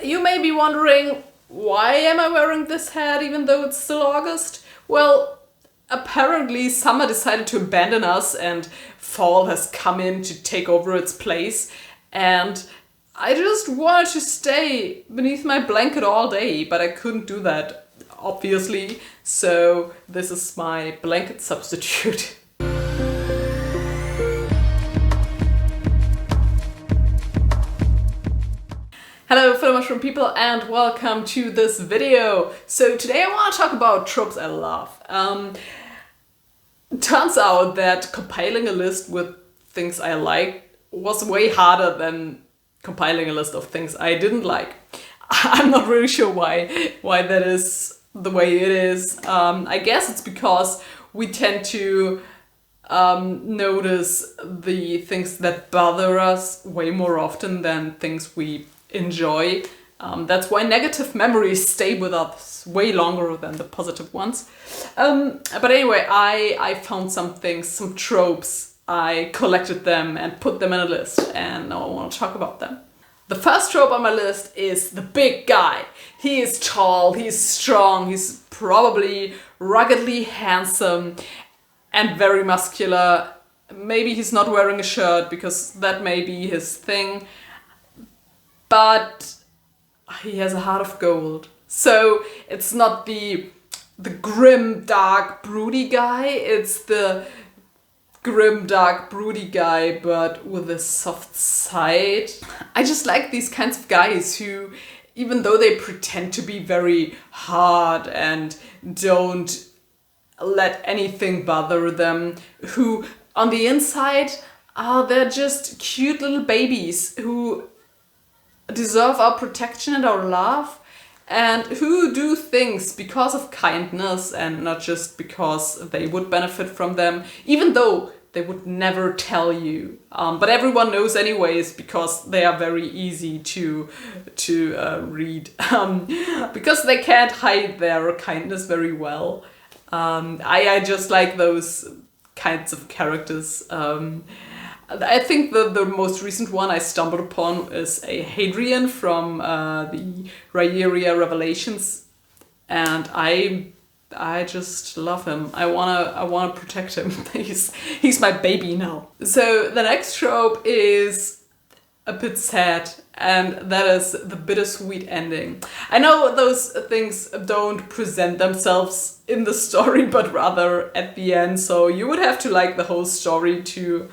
You may be wondering, why am I wearing this hat even though it's still August? Well, apparently summer decided to abandon us and fall has come in to take over its place, and I just wanted to stay beneath my blanket all day, but I couldn't do that, obviously, so this is my blanket substitute. Hello fellow mushroom people and welcome to this video. So today I want to talk about tropes I love. Turns out that compiling a list with things I like was way harder than compiling a list of things I didn't like. I'm not really sure why that is the way it is. I guess it's because we tend to notice the things that bother us way more often than things we enjoy. That's why negative memories stay with us way longer than the positive ones. But anyway, I found some things, some tropes. I collected them and put them in a list, and now I want to talk about them. The first trope on my list is the big guy. He is tall, he's strong, he's probably ruggedly handsome and very muscular. Maybe he's not wearing a shirt because that may be his thing. But he has a heart of gold. So it's not the grim, dark, broody guy. It's the grim, dark, broody guy, but with a soft side. I just like these kinds of guys who, even though they pretend to be very hard and don't let anything bother them, who on the inside, they're just cute little babies who deserve our protection and our love, and who do things because of kindness and not just because they would benefit from them, even though they would never tell you. But everyone knows anyways because they are very easy to read, because they can't hide their kindness very well. I just like those kinds of characters. I think the most recent one I stumbled upon is a Hadrian from the Rhaeria Revelations, and I just love him. I wanna protect him. He's my baby now. So the next trope is a bit sad, and that is the bittersweet ending. I know those things don't present themselves in the story, but rather at the end. So you would have to like the whole story to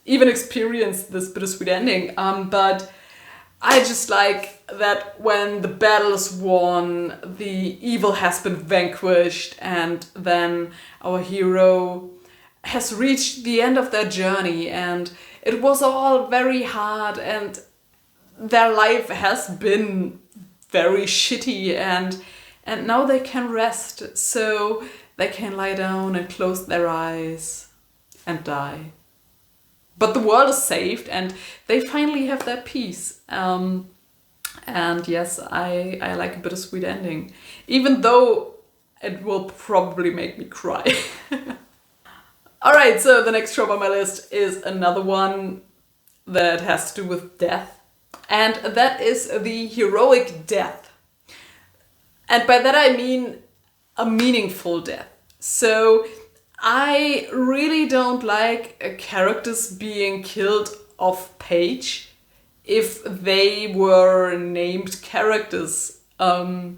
even experience this bittersweet ending, but I just like that when the battle is won, the evil has been vanquished, and then our hero has reached the end of their journey, and it was all very hard, and their life has been very shitty, and now they can rest, so they can lie down and close their eyes and die. But the world is saved and they finally have their peace. And yes, I like a bittersweet ending, even though it will probably make me cry. Alright, so the next trope on my list is another one that has to do with death. And that is the heroic death. And by that I mean a meaningful death. So I really don't like characters being killed off page if they were named characters. I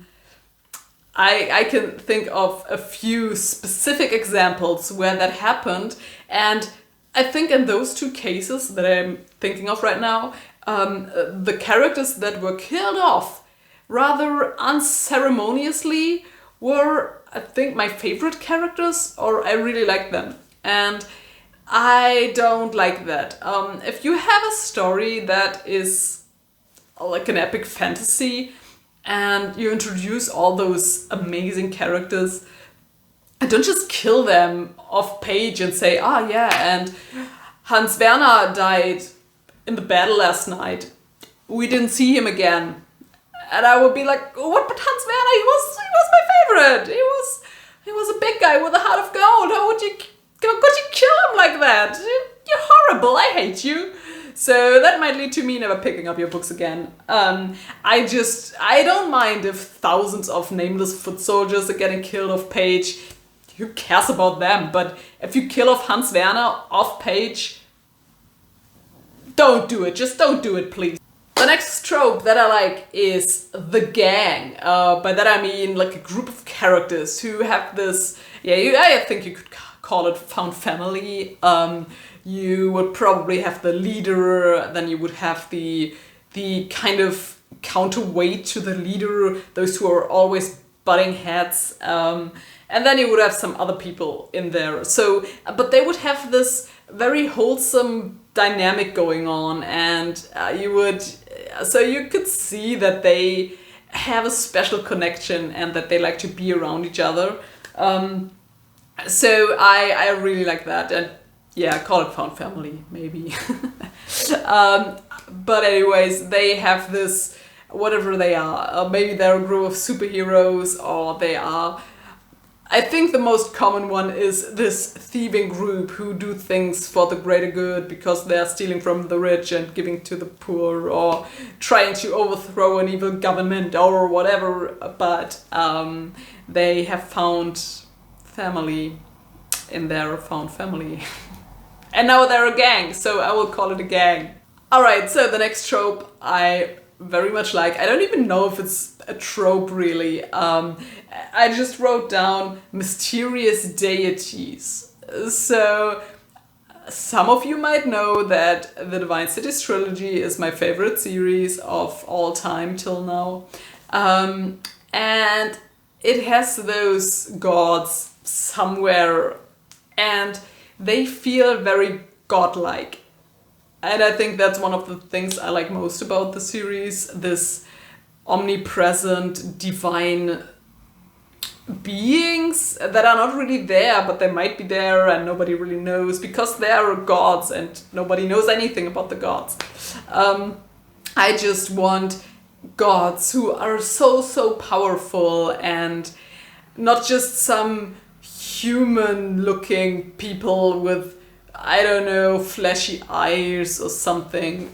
can think of a few specific examples where that happened, and I think in those two cases that I'm thinking of right now, the characters that were killed off rather unceremoniously were, I think, my favorite characters, or I really like them. And I don't like that. If you have a story that is like an epic fantasy and you introduce all those amazing characters, don't just kill them off page and say, and Hans Werner died in the battle last night. We didn't see him again. And I would be like, what but Hans Werner? He was my favorite. He was a big guy with a heart of gold. How could you kill him like that? You're horrible. I hate you. So that might lead to me never picking up your books again. I don't mind if thousands of nameless foot soldiers are getting killed off page. Who cares about them? But if you kill off Hans Werner off page, don't do it. Just don't do it, please. The next trope that I like is the gang. By that I mean like a group of characters who have this, I think you could call it found family. You would probably have the leader, then you would have the kind of counterweight to the leader, those who are always butting heads. And then you would have some other people in there. So, but they would have this very wholesome dynamic going on, and so you could see that they have a special connection and that they like to be around each other. So I really like that, and yeah, call it found family maybe. But anyways, they have this, whatever they are, maybe they're a group of superheroes, or they are, I think the most common one is this thieving group who do things for the greater good because they're stealing from the rich and giving to the poor, or trying to overthrow an evil government or whatever, but they have found family in their found family. And now they're a gang, so I will call it a gang. Alright, so the next trope I very much like. I don't even know if it's a trope really. I just wrote down mysterious deities. So some of you might know that the Divine Cities trilogy is my favorite series of all time till now. And it has those gods somewhere, and they feel very godlike. And I think that's one of the things I like most about the series, this omnipresent divine beings that are not really there, but they might be there and nobody really knows because they are gods and nobody knows anything about the gods. I just want gods who are so powerful and not just some human looking people with, I don't know, fleshy eyes or something.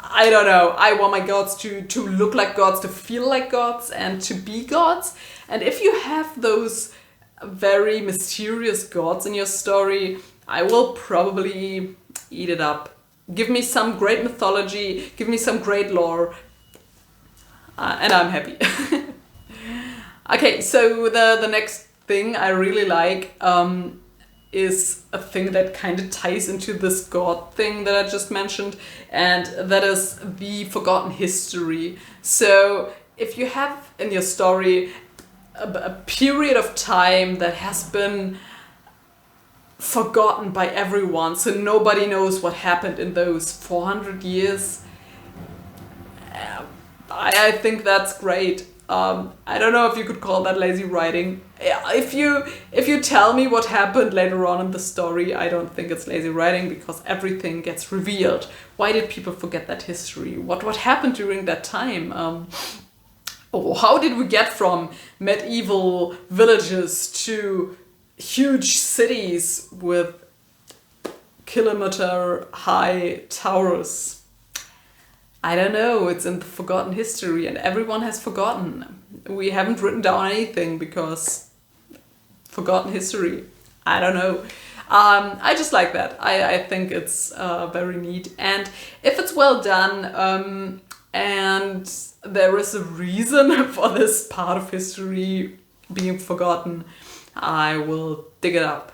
I don't know. I want my gods to look like gods, to feel like gods, and to be gods. And if you have those very mysterious gods in your story, I will probably eat it up. Give me some great mythology, give me some great lore, and I'm happy. Okay, so the next thing I really like is a thing that kind of ties into this god thing that I just mentioned, and that is the forgotten history. So if you have in your story a period of time that has been forgotten by everyone, so nobody knows what happened in those 400 years, I think that's great. I don't know if you could call that lazy writing. If you tell me what happened later on in the story, I don't think it's lazy writing because everything gets revealed. Why did people forget that history? What happened during that time? Or how did we get from medieval villages to huge cities with kilometer-high towers? I don't know, it's in the forgotten history and everyone has forgotten. We haven't written down anything because forgotten history. I don't know. I just like that. I think it's very neat. And if it's well done and there is a reason for this part of history being forgotten, I will dig it up.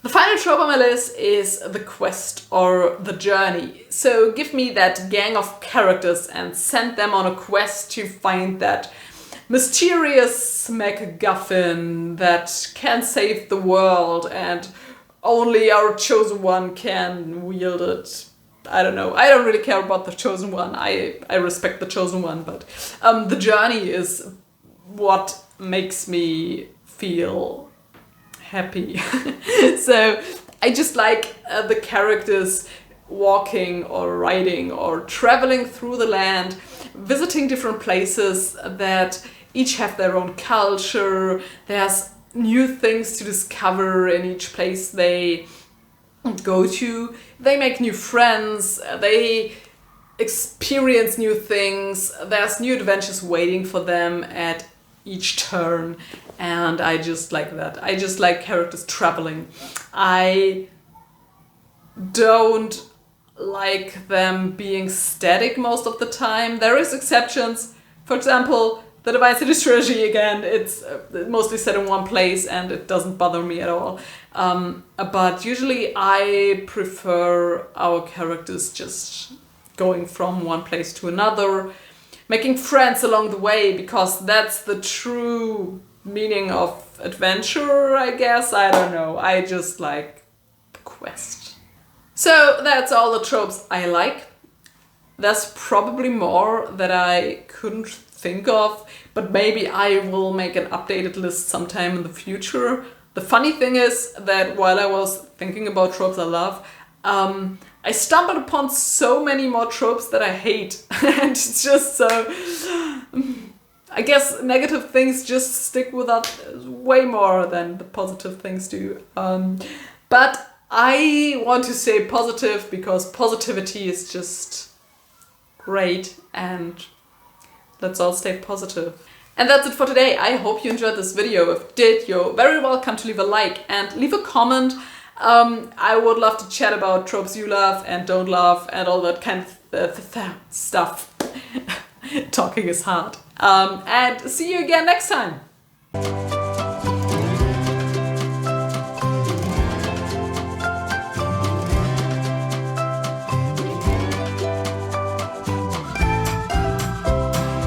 The final trope on my list is the quest or the journey. So give me that gang of characters and send them on a quest to find that mysterious MacGuffin that can save the world and only our chosen one can wield it. I don't know. I don't really care about the chosen one. I respect the chosen one, but the journey is what makes me feel happy. So I just like the characters walking or riding or traveling through the land, visiting different places that each have their own culture. There's new things to discover in each place they go to. They make new friends, they experience new things, there's new adventures waiting for them at each turn, and I just like that. I just like characters traveling. I don't like them being static most of the time. There is exceptions. For example, the Divine Cities trilogy, again, it's mostly set in one place and it doesn't bother me at all. But usually I prefer our characters just going from one place to another, making friends along the way, because that's the true meaning of adventure, I guess. I don't know. I just like the quest. So that's all the tropes I like. There's probably more that I couldn't think of, but maybe I will make an updated list sometime in the future. The funny thing is that while I was thinking about tropes I love, I stumbled upon so many more tropes that I hate. And it's just so... I guess negative things just stick with us way more than the positive things do. But I want to say positive because positivity is just great, and let's all stay positive. And that's it for today. I hope you enjoyed this video. If you did, you're very welcome to leave a like and leave a comment. I would love to chat about tropes you love and don't love and all that kind of stuff. Talking is hard. And see you again next time.